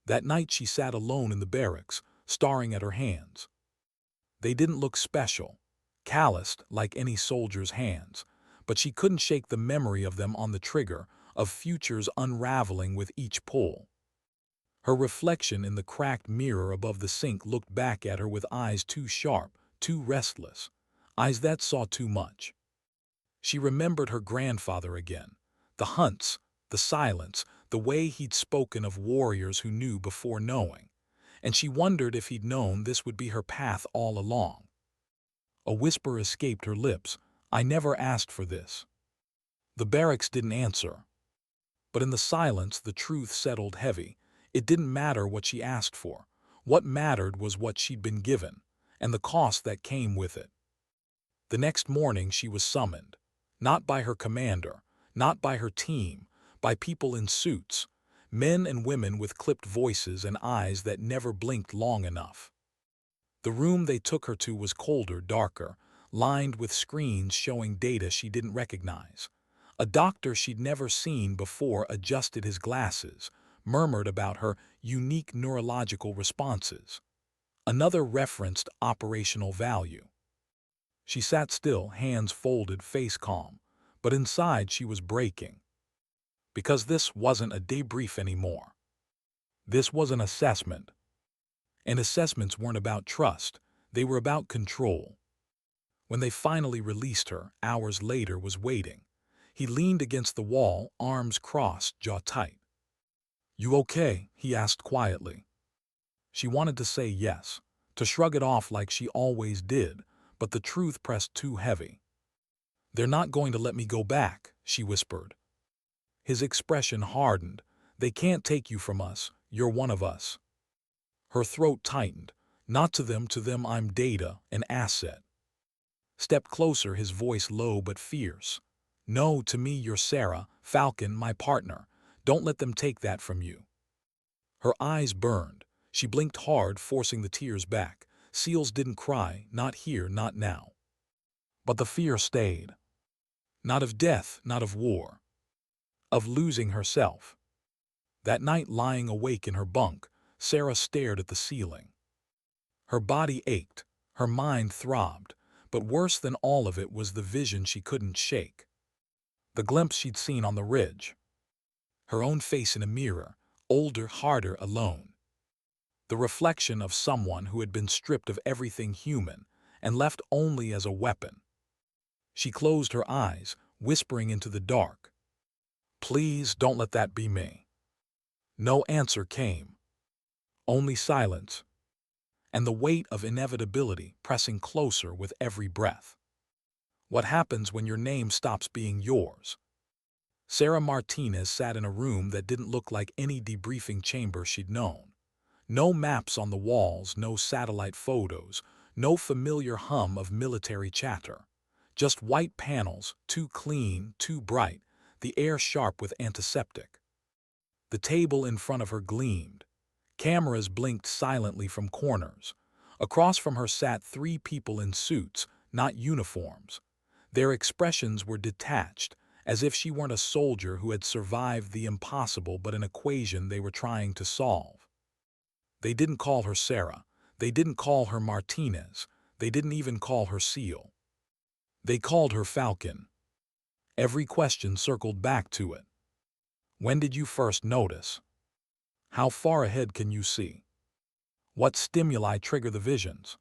That night she sat alone in the barracks, staring at her hands. They didn't look special, calloused like any soldier's hands, but she couldn't shake the memory of them on the trigger, of futures unraveling with each pull. Her reflection in the cracked mirror above the sink looked back at her with eyes too sharp, too restless, eyes that saw too much. She remembered her grandfather again, the hunts, the silence, the way he'd spoken of warriors who knew before knowing, and she wondered if he'd known this would be her path all along. A whisper escaped her lips. I never asked for this. The barracks didn't answer. But in the silence, the truth settled heavy. It didn't matter what she asked for. What mattered was what she'd been given, and the cost that came with it. The next morning she was summoned, not by her commander, not by her team, by people in suits, men and women with clipped voices and eyes that never blinked long enough. The room they took her to was colder, darker, lined with screens showing data she didn't recognize. A doctor she'd never seen before adjusted his glasses, murmured about her unique neurological responses. Another referenced operational value. She sat still, hands folded, face calm, but inside she was breaking. Because this wasn't a debrief anymore. This was an assessment. And assessments weren't about trust, they were about control. When they finally released her, hours later, was waiting. He leaned against the wall, arms crossed, jaw tight. You okay? He asked quietly. She wanted to say yes, to shrug it off like she always did, but the truth pressed too heavy. They're not going to let me go back, she whispered. His expression hardened. They can't take you from us, you're one of us. Her throat tightened. Not to them I'm data, an asset. Stepped closer, his voice low but fierce. No, to me you're Sarah, Falcon, my partner. Don't let them take that from you. Her eyes burned. She blinked hard, forcing the tears back. SEALs didn't cry, not here, not now. But the fear stayed. Not of death, not of war. Of losing herself. That night, lying awake in her bunk, Sarah stared at the ceiling. Her body ached, her mind throbbed, but worse than all of it was the vision she couldn't shake. The glimpse she'd seen on the ridge. Her own face in a mirror, older, harder, alone. The reflection of someone who had been stripped of everything human and left only as a weapon. She closed her eyes, whispering into the dark. Please don't let that be me. No answer came. Only silence. and the weight of inevitability pressing closer with every breath. What happens when your name stops being yours? Sarah Martinez sat in a room that didn't look like any debriefing chamber she'd known. No maps on the walls, no satellite photos, no familiar hum of military chatter. Just white panels, too clean, too bright, the air sharp with antiseptic. The table in front of her gleamed. Cameras blinked silently from corners. Across from her sat three people in suits, not uniforms. Their expressions were detached, as if she weren't a soldier who had survived the impossible but an equation they were trying to solve. They didn't call her Sarah. They didn't call her Martinez. They didn't even call her Seal. They called her Falcon. Every question circled back to it. When did you first notice? How far ahead can you see? What stimuli trigger the visions?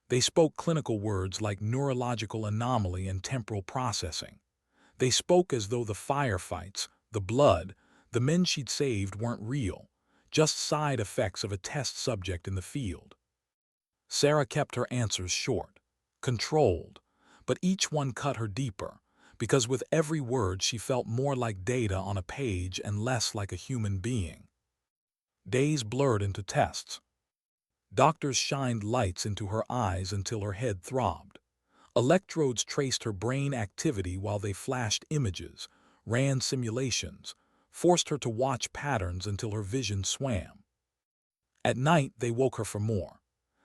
They spoke clinical words like neurological anomaly and temporal processing. They spoke as though the firefights, the blood, the men she'd saved weren't real, just side effects of a test subject in the field. Sarah kept her answers short, controlled, but each one cut her deeper, because with every word she felt more like data on a page and less like a human being. Days blurred into tests. Doctors shined lights into her eyes until her head throbbed. Electrodes traced her brain activity while they flashed images, ran simulations, forced her to watch patterns until her vision swam. At night, they woke her for more.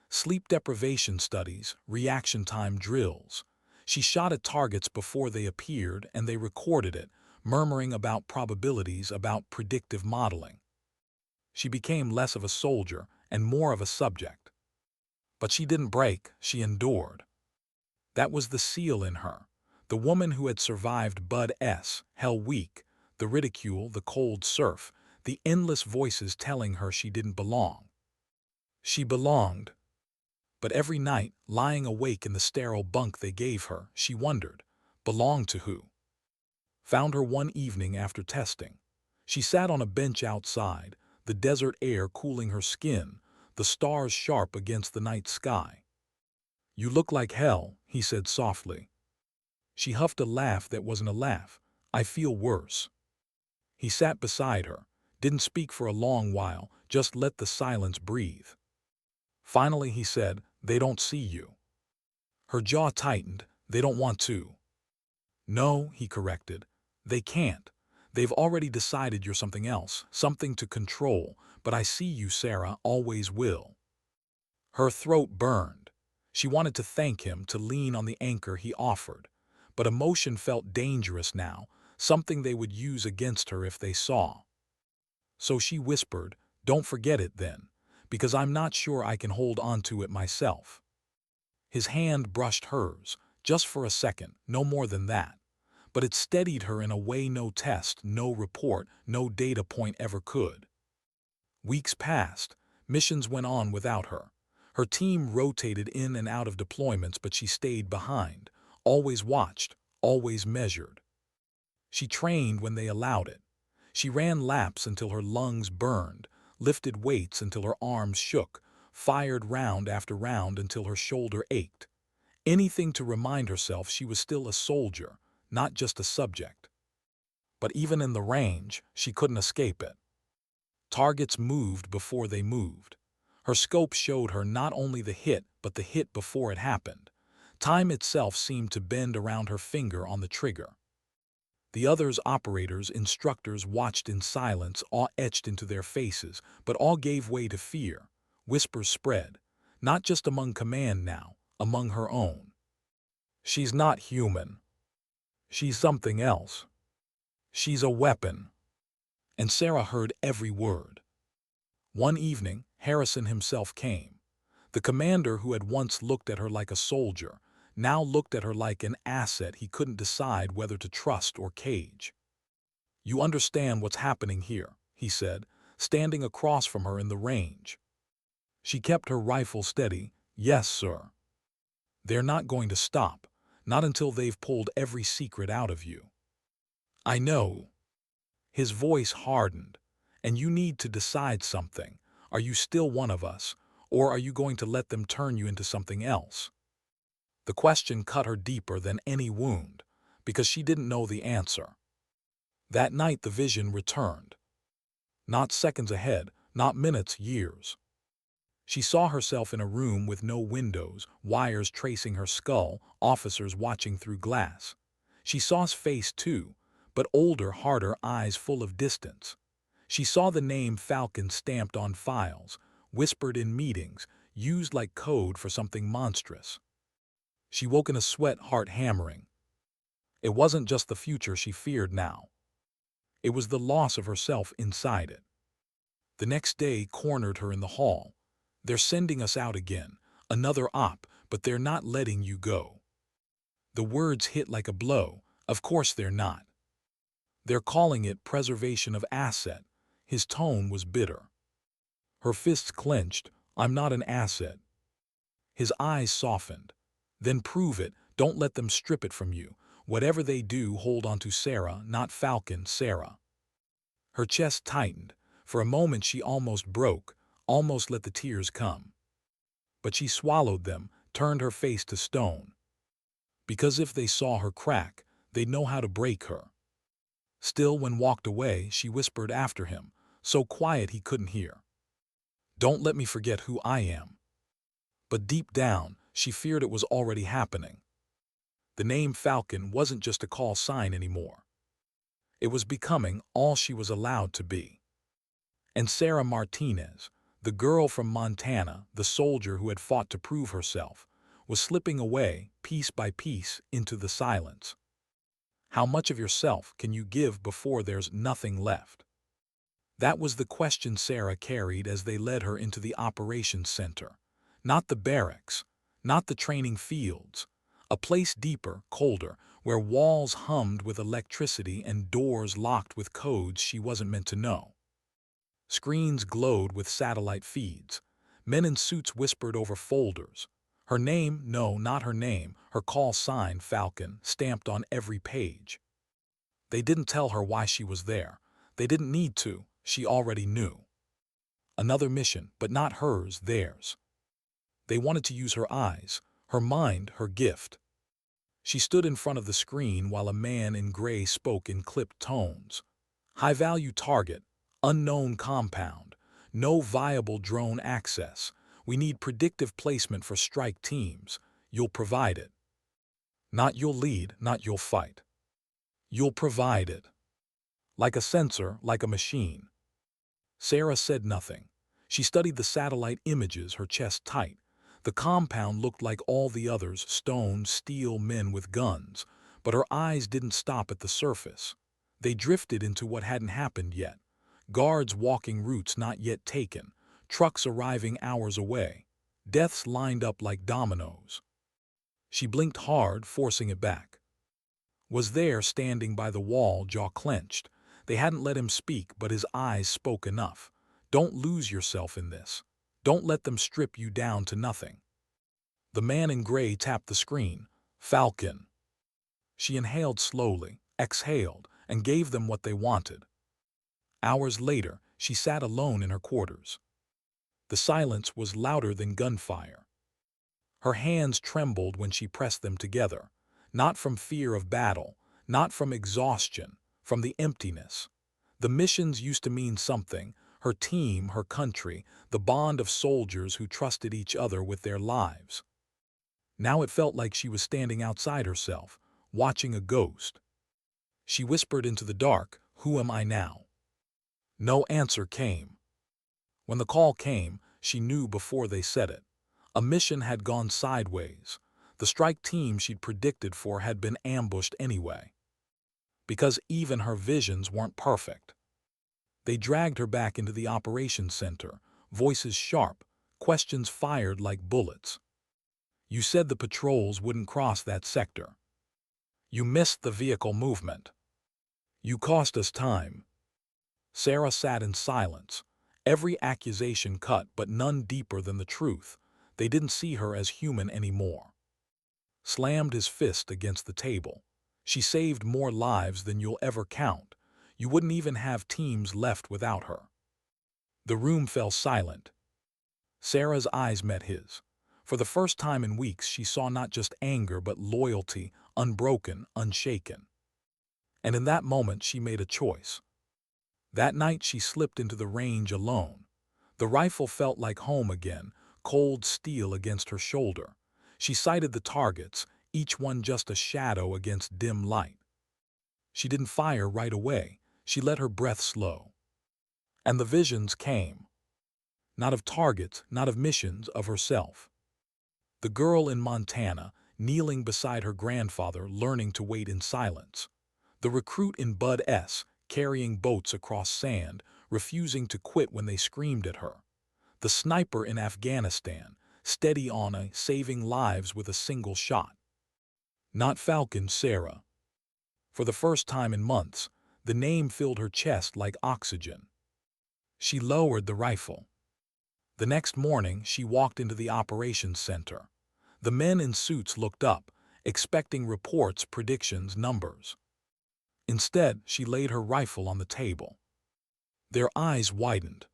Sleep deprivation studies, reaction time drills. She shot at targets before they appeared and they recorded it, murmuring about probabilities, about predictive modeling. She became less of a soldier and more of a subject. But she didn't break, she endured. That was the seal in her, the woman who had survived Bud S., Hell Week, the ridicule, the cold surf, the endless voices telling her she didn't belong. She belonged. But every night, lying awake in the sterile bunk they gave her, she wondered, belonged to who? Found her one evening after testing. She sat on a bench outside, the desert air cooling her skin, the stars sharp against the night sky. "You look like hell," he said softly. She huffed a laugh that wasn't a laugh. "I feel worse." He sat beside her, didn't speak for a long while, just let the silence breathe. Finally he said, "They don't see you." Her jaw tightened. "They don't want to." "No," he corrected. "They can't. They've already decided you're something else, something to control, but I see you, Sarah, always will." Her throat burned. She wanted to thank him, to lean on the anchor he offered. But emotion felt dangerous now, something they would use against her if they saw. So she whispered, "Don't forget it then, because I'm not sure I can hold on to it myself." His hand brushed hers, just for a second, no more than that. But it steadied her in a way no test, no report, no data point ever could. Weeks passed. Missions went on without her. Her team rotated in and out of deployments, but she stayed behind, always watched, always measured. She trained when they allowed it. She ran laps until her lungs burned, lifted weights until her arms shook, fired round after round until her shoulder ached. Anything to remind herself she was still a soldier, not just a subject. But even in the range, she couldn't escape it. Targets moved before they moved. Her scope showed her not only the hit, but the hit before it happened. Time itself seemed to bend around her finger on the trigger. The others, operators, instructors, watched in silence, awe etched into their faces, but all gave way to fear. Whispers spread, not just among command now, among her own. "She's not human. She's something else. She's a weapon." And Sarah heard every word. One evening, Harrison himself came. The commander who had once looked at her like a soldier, now looked at her like an asset he couldn't decide whether to trust or cage. "You understand what's happening here," he said, standing across from her in the range. She kept her rifle steady. "Yes, sir. They're not going to stop, not until they've pulled every secret out of you." "I know." His voice hardened. "And you need to decide something. Are you still one of us, Or are you going to let them turn you into something else? The question cut her deeper than any wound, because she didn't know the answer. That night the vision returned. Not seconds ahead, not minutes, years. She saw herself in a room with no windows, wires tracing her skull, officers watching through glass. She saw his face too, but older, harder, eyes full of distance. She saw the name Falcon stamped on files, whispered in meetings, used like code for something monstrous. She woke in a sweat, heart hammering. It wasn't just the future she feared now. It was the loss of herself inside it. The next day cornered her in the hall. They're sending us out again, another op, but they're not letting you go. The words hit like a blow. Of course they're not. They're calling it preservation of asset. His tone was bitter. Her fists clenched. I'm not an asset. His eyes softened. Then prove it. Don't let them strip it from you. Whatever they do, hold on to Sarah, not Falcon, Sarah. Her chest tightened. For a moment she almost broke, almost let the tears come. But she swallowed them, turned her face to stone. Because if they saw her crack, they'd know how to break her. Still, when walked away, she whispered after him, so quiet he couldn't hear. Don't let me forget who I am. But deep down, she feared it was already happening. The name Falcon wasn't just a call sign anymore. It was becoming all she was allowed to be. And Sarah Martinez, the girl from Montana, the soldier who had fought to prove herself, was slipping away, piece by piece, into the silence. How much of yourself can you give before there's nothing left? That was the question Sarah carried as they led her into the operations center. Not the barracks, not the training fields. A place deeper, colder, where walls hummed with electricity and doors locked with codes she wasn't meant to know. Screens glowed with satellite feeds. Men in suits whispered over folders. Her name, no, not her name, her call sign, Falcon, stamped on every page. They didn't tell her why she was there. They didn't need to. She already knew. Another mission, but not hers, theirs. They wanted to use her eyes, her mind, her gift. She stood in front of the screen while a man in gray spoke in clipped tones. High-value target, unknown compound, no viable drone access. We need predictive placement for strike teams. You'll provide it. Not you'll lead, not you'll fight. You'll provide it. Like a sensor, like a machine. Sarah said nothing. She studied the satellite images, her chest tight. The compound looked like all the others, stone, steel, men with guns. But her eyes didn't stop at the surface. They drifted into what hadn't happened yet. Guards walking routes not yet taken. Trucks arriving hours away. Deaths lined up like dominoes. She blinked hard, forcing it back. Was there, standing by the wall, jaw clenched. They hadn't let him speak, but his eyes spoke enough. Don't lose yourself in this. Don't let them strip you down to nothing. The man in gray tapped the screen. Falcon. She inhaled slowly, exhaled, and gave them what they wanted. Hours later, she sat alone in her quarters. The silence was louder than gunfire. Her hands trembled when she pressed them together, not from fear of battle, not from exhaustion, from the emptiness. The missions used to mean something, her team, her country, the bond of soldiers who trusted each other with their lives. Now it felt like she was standing outside herself, watching a ghost. She whispered into the dark, "Who am I now?" No answer came. When the call came, she knew before they said it. A mission had gone sideways. The strike team she'd predicted for had been ambushed anyway. Because even her visions weren't perfect. They dragged her back into the operations center, voices sharp, questions fired like bullets. You said the patrols wouldn't cross that sector. You missed the vehicle movement. You cost us time. Sarah sat in silence. Every accusation cut, but none deeper than the truth. They didn't see her as human anymore. Slammed his fist against the table. She saved more lives than you'll ever count. You wouldn't even have teams left without her. The room fell silent. Sarah's eyes met his. For the first time in weeks, she saw not just anger but loyalty, unbroken, unshaken. And in that moment, she made a choice. That night, she slipped into the range alone. The rifle felt like home again, cold steel against her shoulder. She sighted the targets, each one just a shadow against dim light. She didn't fire right away. She let her breath slow. And the visions came. Not of targets, not of missions, of herself. The girl in Montana, kneeling beside her grandfather, learning to wait in silence. The recruit in Bud S, carrying boats across sand, refusing to quit when they screamed at her. The sniper in Afghanistan, steady on saving lives with a single shot. Not Falcon, Sarah. For the first time in months, the name filled her chest like oxygen. She lowered the rifle. The next morning, she walked into the operations center. The men in suits looked up, expecting reports, predictions, numbers. Instead, she laid her rifle on the table. Their eyes widened.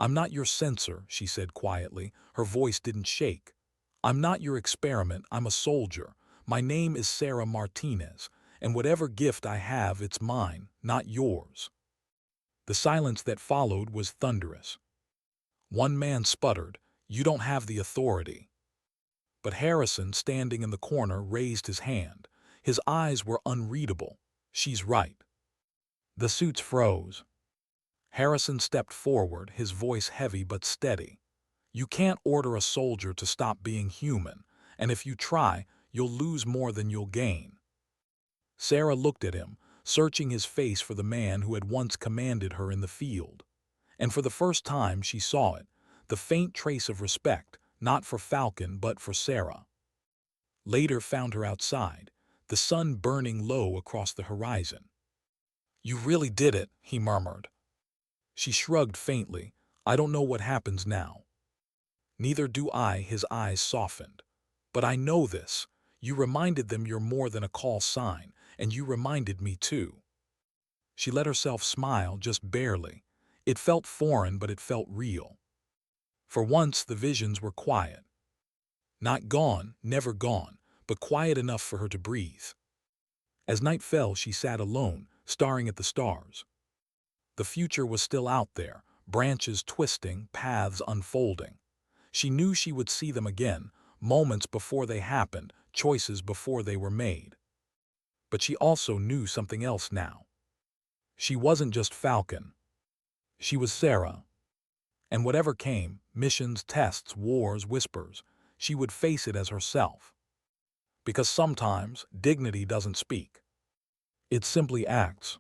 "I'm not your censor," she said quietly. Her voice didn't shake. "I'm not your experiment. I'm a soldier. My name is Sarah Martinez, and whatever gift I have, it's mine, not yours." The silence that followed was thunderous. One man sputtered, "You don't have the authority." But Harrison, standing in the corner, raised his hand. His eyes were unreadable. "She's right." The suits froze. Harrison stepped forward, his voice heavy but steady. "You can't order a soldier to stop being human, and if you try, you'll lose more than you'll gain." Sarah looked at him, searching his face for the man who had once commanded her in the field. And for the first time she saw it, the faint trace of respect, not for Falcon but for Sarah. Later found her outside, the sun burning low across the horizon. "You really did it," he murmured. She shrugged faintly. "I don't know what happens now." "Neither do I," his eyes softened. "But I know this. You reminded them you're more than a call sign, and you reminded me too." She let herself smile, just barely. It felt foreign, but it felt real. For once, the visions were quiet. Not gone, never gone, but quiet enough for her to breathe. As night fell, she sat alone, staring at the stars. The future was still out there, branches twisting, paths unfolding. She knew she would see them again, moments before they happened, choices before they were made. But she also knew something else now. She wasn't just Falcon. She was Sarah. And whatever came, missions, tests, wars, whispers, she would face it as herself. Because sometimes dignity doesn't speak. It simply acts.